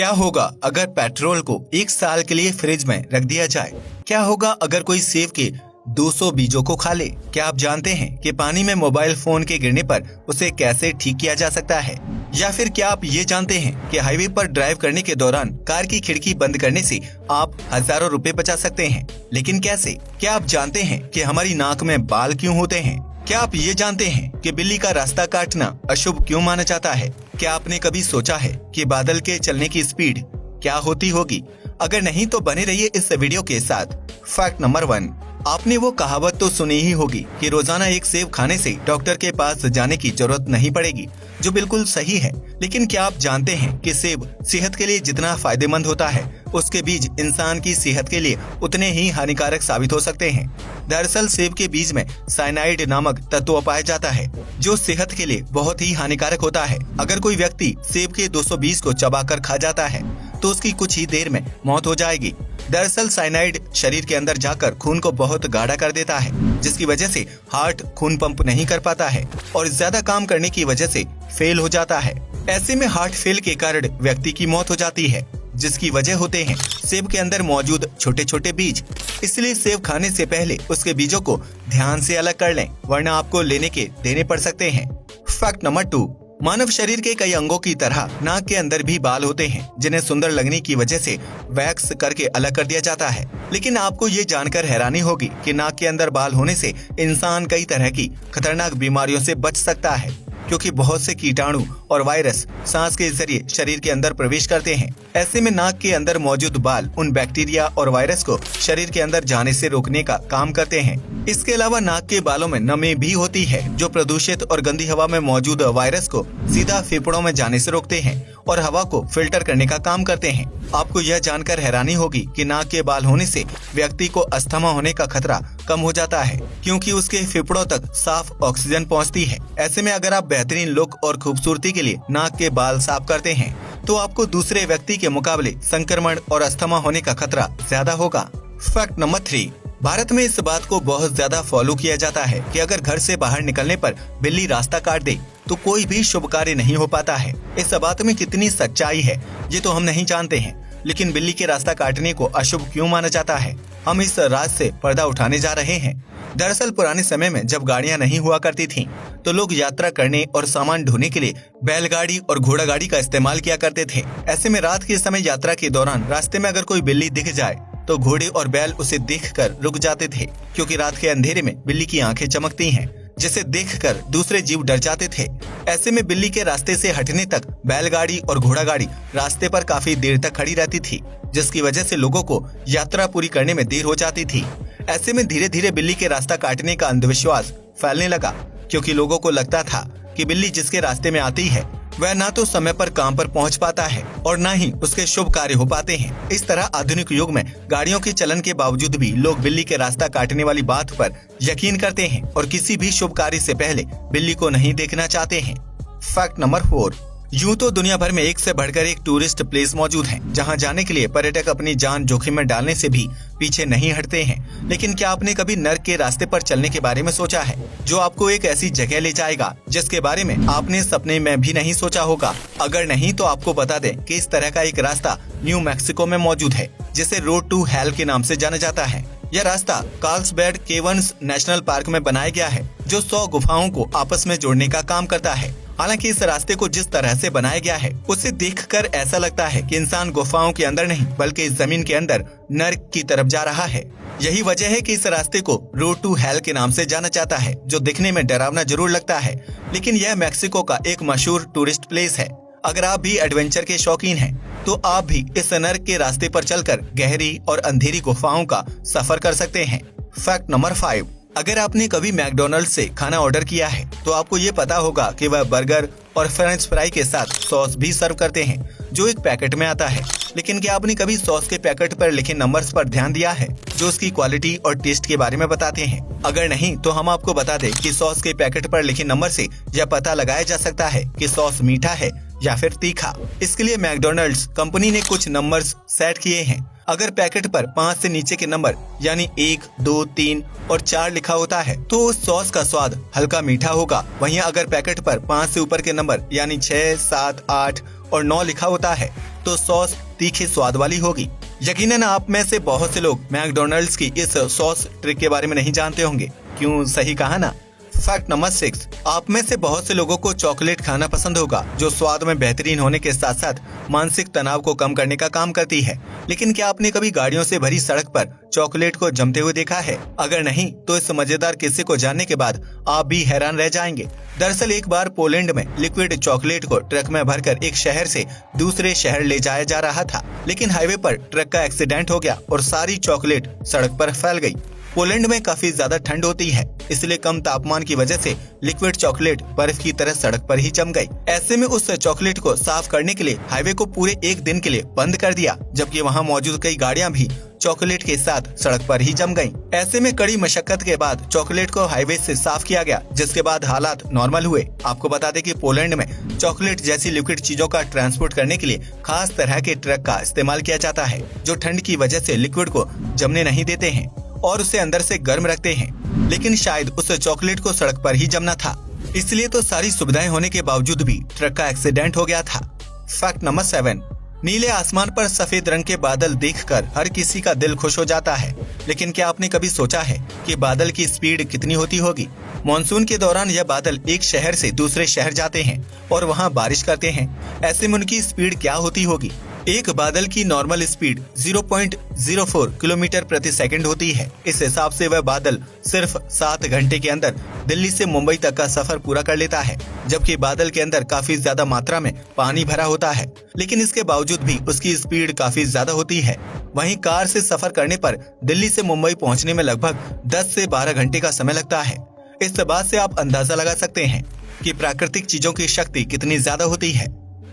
क्या होगा अगर पेट्रोल को 1 साल के लिए फ्रिज में रख दिया जाए? क्या होगा अगर कोई सेब के 200 बीजों को खा ले? क्या आप जानते हैं कि पानी में मोबाइल फोन के गिरने पर उसे कैसे ठीक किया जा सकता है? या फिर क्या आप ये जानते हैं कि हाईवे पर ड्राइव करने के दौरान कार की खिड़की बंद करने से आप हजारों रुपए बचा सकते हैं? लेकिन कैसे? क्या आप जानते हैं कि हमारी नाक में बाल क्यों होते हैं? क्या आप ये जानते हैं कि बिल्ली का रास्ता काटना अशुभ क्यों माना जाता है? क्या आपने कभी सोचा है कि बादल के चलने की स्पीड क्या होती होगी? अगर नहीं तो बने रहिए इस वीडियो के साथ। फैक्ट नंबर 1, आपने वो कहावत तो सुनी ही होगी कि रोजाना एक सेब खाने से डॉक्टर के पास जाने की जरूरत नहीं पड़ेगी, जो बिल्कुल सही है। लेकिन क्या आप जानते हैं कि सेब सेहत के लिए जितना फायदेमंद होता है, उसके बीज इंसान की सेहत के लिए उतने ही हानिकारक साबित हो सकते हैं। दरअसल सेब के बीज में साइनाइड नामक तत्व पाया जाता है, जो सेहत के लिए बहुत ही हानिकारक होता है। अगर कोई व्यक्ति सेब के 200 बीज को चबाकर खा जाता है तो उसकी कुछ ही देर में मौत हो जाएगी। दरअसल साइनाइड शरीर के अंदर जाकर खून को बहुत गाढ़ा कर देता है, जिसकी वजह से हार्ट खून पंप नहीं कर पाता है और ज्यादा काम करने की वजह से फेल हो जाता है। ऐसे में हार्ट फेल के कारण व्यक्ति की मौत हो जाती है, जिसकी वजह होते हैं सेब के अंदर मौजूद छोटे छोटे बीज। इसलिए सेब खाने से पहले उसके बीजों को ध्यान से अलग कर लें, वरना आपको लेने के देने पड़ सकते हैं। फैक्ट नंबर 2, मानव शरीर के कई अंगों की तरह नाक के अंदर भी बाल होते हैं, जिन्हें सुंदर लगने की वजह से वैक्स करके अलग कर दिया जाता है। लेकिन आपको ये जानकर हैरानी होगी कि नाक के अंदर बाल होने से इंसान कई तरह की खतरनाक बीमारियों से बच सकता है, क्योंकि बहुत से कीटाणु और वायरस सांस के जरिए शरीर के अंदर प्रवेश करते हैं। ऐसे में नाक के अंदर मौजूद बाल उन बैक्टीरिया और वायरस को शरीर के अंदर जाने से रोकने का काम करते हैं। इसके अलावा नाक के बालों में नमी भी होती है, जो प्रदूषित और गंदी हवा में मौजूद वायरस को सीधा फेफड़ों में जाने से रोकते हैं और हवा को फिल्टर करने का काम करते हैं। आपको यह जानकर हैरानी होगी कि नाक के बाल होने से व्यक्ति को अस्थमा होने का खतरा कम हो जाता है, क्योंकि उसके फेफड़ों तक साफ ऑक्सीजन पहुंचती है। ऐसे में अगर आप बेहतरीन लुक और खूबसूरती के लिए नाक के बाल साफ करते हैं, तो आपको दूसरे व्यक्ति के मुकाबले संक्रमण और अस्थमा होने का खतरा ज्यादा होगा। फैक्ट नंबर 3, भारत में इस बात को बहुत ज्यादा फॉलो किया जाता है कि अगर घर से बाहर निकलने पर बिल्ली रास्ता काट दे तो कोई भी शुभ कार्य नहीं हो पाता है। इस बात में कितनी सच्चाई है ये तो हम नहीं जानते हैं, लेकिन बिल्ली के रास्ता काटने को अशुभ क्यों माना जाता है, हम इस राज से पर्दा उठाने जा रहे हैं। दरअसल पुराने समय में जब गाड़ियां नहीं हुआ करती थीं, तो लोग यात्रा करने और सामान ढोने के लिए बैलगाड़ी और घोड़ा गाड़ी का इस्तेमाल किया करते थे। ऐसे में रात के समय यात्रा के दौरान रास्ते में अगर कोई बिल्ली दिख जाए तो घोड़े और बैल उसे देखकर रुक जाते थे, क्योंकि रात के अंधेरे में बिल्ली की आंखें चमकती हैं, जिसे देखकर दूसरे जीव डर जाते थे। ऐसे में बिल्ली के रास्ते से हटने तक बैलगाड़ी और घोड़ा गाड़ी रास्ते पर काफी देर तक खड़ी रहती थी, जिसकी वजह से लोगों को यात्रा पूरी करने में देर हो जाती थी। ऐसे में धीरे धीरे बिल्ली के रास्ता काटने का अंधविश्वास फैलने लगा, क्योंकि लोगों को लगता था कि बिल्ली जिसके रास्ते में आती है वह ना तो समय पर काम पर पहुंच पाता है और ना ही उसके शुभ कार्य हो पाते हैं। इस तरह आधुनिक युग में गाड़ियों के चलन के बावजूद भी लोग बिल्ली के रास्ता काटने वाली बात पर यकीन करते हैं और किसी भी शुभ कार्य से पहले बिल्ली को नहीं देखना चाहते हैं। फैक्ट नंबर 4, यूं तो दुनिया भर में एक से बढ़कर एक टूरिस्ट प्लेस मौजूद हैं, जहां जाने के लिए पर्यटक अपनी जान जोखिम में डालने से भी पीछे नहीं हटते हैं। लेकिन क्या आपने कभी नर्क के रास्ते पर चलने के बारे में सोचा है, जो आपको एक ऐसी जगह ले जाएगा जिसके बारे में आपने सपने में भी नहीं सोचा होगा? अगर नहीं तो आपको बता दें कि इस तरह का एक रास्ता न्यू मैक्सिको में मौजूद है, जिसे रोड टू हेल के नाम से जाना जाता है। यह रास्ता कार्लसबैड केवर्न्स नेशनल पार्क में बनाया गया है, जो 100 गुफाओं को आपस में जोड़ने का काम करता है। हालांकि इस रास्ते को जिस तरह से बनाया गया है, उसे देखकर ऐसा लगता है कि इंसान गुफाओं के अंदर नहीं बल्कि इस जमीन के अंदर नर्क की तरफ जा रहा है। यही वजह है कि इस रास्ते को रोड टू हेल के नाम से जाना जाता है, जो दिखने में डरावना जरूर लगता है, लेकिन यह मैक्सिको का एक मशहूर टूरिस्ट प्लेस है। अगर आप भी एडवेंचर के शौकीन हैं, तो आप भी इस नर्क के रास्ते पर चलकर गहरी और अंधेरी गुफाओं का सफर कर सकते हैं। फैक्ट नंबर 5, अगर आपने कभी मैकडॉनल्ड्स से खाना ऑर्डर किया है तो आपको ये पता होगा कि वह बर्गर और फ्रेंच फ्राई के साथ सॉस भी सर्व करते हैं, जो एक पैकेट में आता है। लेकिन क्या आपने कभी सॉस के पैकेट पर लिखे नंबर्स पर ध्यान दिया है, जो उसकी क्वालिटी और टेस्ट के बारे में बताते हैं? अगर नहीं तो हम आपको बता दें कि सॉस के पैकेट पर लिखे नंबर से यह पता लगाया जा सकता है कि सॉस मीठा है या फिर तीखा। इसके लिए मैकडॉनल्ड्स कंपनी ने कुछ नंबर्स सेट किए हैं। अगर पैकेट पर 5 से नीचे के नंबर यानी 1, 2, 3 और 4 लिखा होता है तो उस सॉस का स्वाद हल्का मीठा होगा। वहीं अगर पैकेट पर 5 से ऊपर के नंबर यानी 6, 7, 8 और 9 लिखा होता है तो सॉस तीखे स्वाद वाली होगी। यकीनन आप में से बहुत से लोग मैकडॉनल्ड्स की इस सॉस ट्रिक के बारे में नहीं जानते होंगे। क्यों, सही कहा ना। फैक्ट नंबर 6, आप में से बहुत से लोगों को चॉकलेट खाना पसंद होगा, जो स्वाद में बेहतरीन होने के साथ साथ मानसिक तनाव को कम करने का काम करती है। लेकिन क्या आपने कभी गाड़ियों से भरी सड़क पर चॉकलेट को जमते हुए देखा है? अगर नहीं तो इस मजेदार किस्से को जानने के बाद आप भी हैरान रह जाएंगे। दरअसल एक बार पोलैंड में लिक्विड चॉकलेट को ट्रक में भरकर एक शहर से दूसरे शहर ले जाया जा रहा था, लेकिन हाईवे पर ट्रक का एक्सीडेंट हो गया और सारी चॉकलेट सड़क पर फैल गई। पोलैंड में काफी ज्यादा ठंड होती है, इसलिए कम तापमान की वजह से लिक्विड चॉकलेट बर्फ की तरह सड़क पर ही जम गई। ऐसे में उस चॉकलेट को साफ करने के लिए हाईवे को पूरे एक दिन के लिए बंद कर दिया, जबकि वहां मौजूद कई गाड़ियां भी चॉकलेट के साथ सड़क पर ही जम गईं। ऐसे में कड़ी मशक्कत के बाद चॉकलेट को हाईवे से साफ किया गया, जिसके बाद हालात नॉर्मल हुए। आपको बता दें कि पोलैंड में चॉकलेट जैसी लिक्विड चीजों का ट्रांसपोर्ट करने के लिए खास तरह के ट्रक का इस्तेमाल किया जाता है, जो ठंड की वजह से लिक्विड को जमने नहीं देते हैं और उसे अंदर से गर्म रखते हैं। लेकिन शायद उस चॉकलेट को सड़क पर ही जमना था, इसलिए तो सारी सुविधाएं होने के बावजूद भी ट्रक का एक्सीडेंट हो गया था। फैक्ट नंबर 7, नीले आसमान पर सफेद रंग के बादल देखकर हर किसी का दिल खुश हो जाता है। लेकिन क्या आपने कभी सोचा है कि बादल की स्पीड कितनी होती होगी? मॉनसून के दौरान यह बादल एक शहर से दूसरे शहर जाते हैं और वहां बारिश करते हैं। ऐसे में उनकी स्पीड क्या होती होगी? एक बादल की नॉर्मल स्पीड 0.04 किलोमीटर प्रति सेकंड होती है। इस हिसाब से वह बादल सिर्फ 7 घंटे के अंदर दिल्ली से मुंबई तक का सफर पूरा कर लेता है, जबकि बादल के अंदर काफी ज्यादा मात्रा में पानी भरा होता है, लेकिन इसके बावजूद भी उसकी स्पीड काफी ज्यादा होती है। वहीं कार से सफर करने पर दिल्ली से मुंबई पहुंचने में लगभग 10 से 12 घंटे का समय लगता है। इस बात से आप अंदाजा लगा सकते हैं कि प्राकृतिक चीजों की शक्ति कितनी ज्यादा होती है।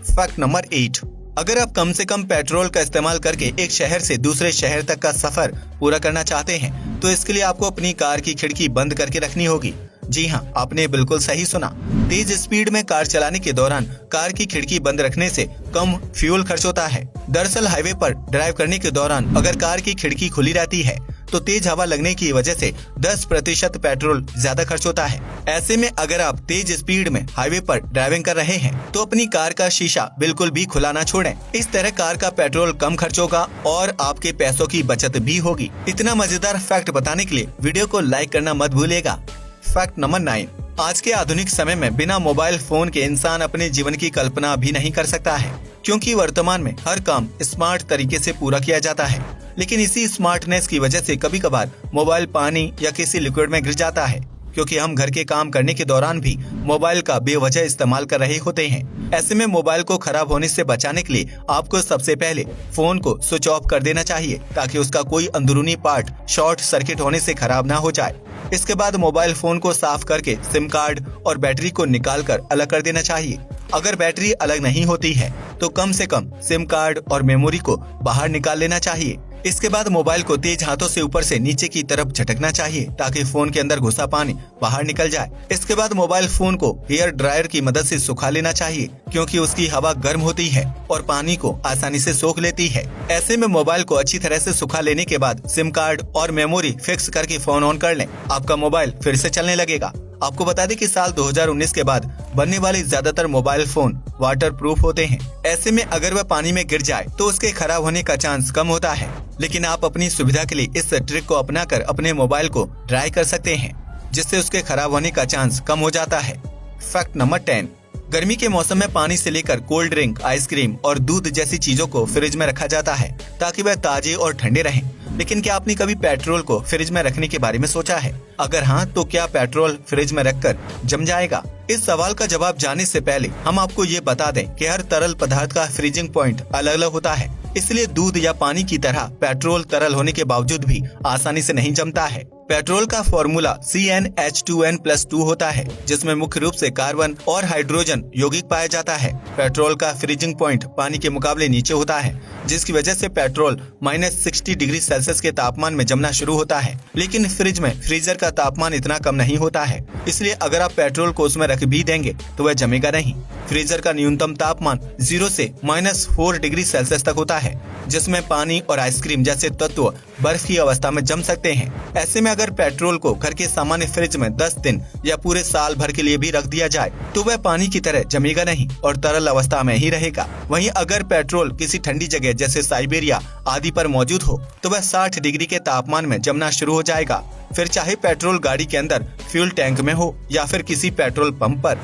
फैक्ट नंबर 8, अगर आप कम से कम पेट्रोल का इस्तेमाल करके एक शहर से दूसरे शहर तक का सफर पूरा करना चाहते हैं, तो इसके लिए आपको अपनी कार की खिड़की बंद करके रखनी होगी। जी हाँ, आपने बिल्कुल सही सुना। तेज स्पीड में कार चलाने के दौरान कार की खिड़की बंद रखने से कम फ्यूल खर्च होता है। दरअसल हाईवे पर ड्राइव करने के दौरान अगर कार की खिड़की खुली रहती है तो तेज हवा लगने की वजह से 10% पेट्रोल ज्यादा खर्च होता है। ऐसे में अगर आप तेज स्पीड में हाईवे पर ड्राइविंग कर रहे हैं तो अपनी कार का शीशा बिल्कुल भी खुला ना छोड़ें। इस तरह कार का पेट्रोल कम खर्च होगा और आपके पैसों की बचत भी होगी। इतना मजेदार फैक्ट बताने के लिए वीडियो को लाइक करना मत भूलिएगा। फैक्ट नंबर 9, आज के आधुनिक समय में बिना मोबाइल फोन के इंसान अपने जीवन की कल्पना भी नहीं कर सकता है, क्योंकि वर्तमान में हर काम स्मार्ट तरीके से पूरा किया जाता है। लेकिन इसी स्मार्टनेस की वजह से कभी कभार मोबाइल पानी या किसी लिक्विड में गिर जाता है, क्योंकि हम घर के काम करने के दौरान भी मोबाइल का बेवजह इस्तेमाल कर रहे होते हैं। ऐसे में मोबाइल को खराब होने से बचाने के लिए आपको सबसे पहले फोन को स्विच ऑफ कर देना चाहिए, ताकि उसका कोई अंदरूनी पार्ट शॉर्ट सर्किट होने से खराब ना हो जाए। इसके बाद मोबाइल फोन को साफ करके सिम कार्ड और बैटरी को निकाल कर अलग कर देना चाहिए। अगर बैटरी अलग नहीं होती है तो कम से कम सिम कार्ड और मेमोरी को बाहर निकाल लेना चाहिए। इसके बाद मोबाइल को तेज हाथों से ऊपर से नीचे की तरफ झटकना चाहिए, ताकि फोन के अंदर घुसा पानी बाहर निकल जाए। इसके बाद मोबाइल फोन को हेयर ड्रायर की मदद से सुखा लेना चाहिए, क्योंकि उसकी हवा गर्म होती है और पानी को आसानी से सोख लेती है। ऐसे में मोबाइल को अच्छी तरह से सुखा लेने के बाद सिम कार्ड और मेमोरी फिक्स करके फोन ऑन कर लें। आपका मोबाइल फिर से चलने लगेगा। आपको बता दें कि साल 2019 के बाद बनने वाले ज्यादातर मोबाइल फोन वाटर प्रूफ होते हैं। ऐसे में अगर वह पानी में गिर जाए तो उसके खराब होने का चांस कम होता है। लेकिन आप अपनी सुविधा के लिए इस ट्रिक को अपनाकर अपने मोबाइल को ड्राई कर सकते हैं, जिससे उसके खराब होने का चांस कम हो जाता है। फैक्ट नंबर 10, गर्मी के मौसम में पानी से लेकर कोल्ड ड्रिंक, आइसक्रीम और दूध जैसी चीजों को फ्रिज में रखा जाता है, ताकि वह ताजे और ठंडे रहें। लेकिन क्या आपने कभी पेट्रोल को फ्रिज में रखने के बारे में सोचा है? अगर हाँ, तो क्या पेट्रोल फ्रिज में रखकर जम जाएगा? इस सवाल का जवाब जानने से पहले हम आपको ये बता दें कि हर तरल पदार्थ का फ्रीजिंग पॉइंट अलग अलग होता है, इसलिए दूध या पानी की तरह पेट्रोल तरल होने के बावजूद भी आसानी से नहीं जमता है। पेट्रोल का फॉर्मूला CnH2n+2 होता है, जिसमें मुख्य रूप से कार्बन और हाइड्रोजन यौगिक पाया जाता है। पेट्रोल का फ्रीजिंग पॉइंट पानी के मुकाबले नीचे होता है, जिसकी वजह से पेट्रोल -60 डिग्री सेल्सियस के तापमान में जमना शुरू होता है। लेकिन फ्रिज में फ्रीजर का तापमान इतना कम नहीं होता है, इसलिए अगर आप पेट्रोल को उसमें रख भी देंगे तो वह जमेगा नहीं। फ्रीजर का न्यूनतम तापमान 0 से -4 डिग्री सेल्सियस तक होता है, जिसमें पानी और आइसक्रीम जैसे तत्व बर्फ की अवस्था में जम सकते हैं। ऐसे में अगर पेट्रोल को घर के सामान्य फ्रिज में 10 दिन या पूरे साल भर के लिए भी रख दिया जाए तो वह पानी की तरह जमेगा नहीं और तरल अवस्था में ही रहेगा। वहीं अगर पेट्रोल किसी ठंडी जगह जैसे साइबेरिया आदि पर मौजूद हो तो वह 60 डिग्री के तापमान में जमना शुरू हो जाएगा, फिर चाहे पेट्रोल गाड़ी के अंदर फ्यूल टैंक में हो या फिर किसी पेट्रोल पंप पर।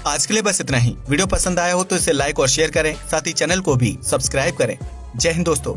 आज के लिए बस इतना ही। वीडियो पसंद आया हो तो इसे लाइक और शेयर करें, साथ ही चैनल को भी सब्सक्राइब करें। जय हिंद दोस्तों।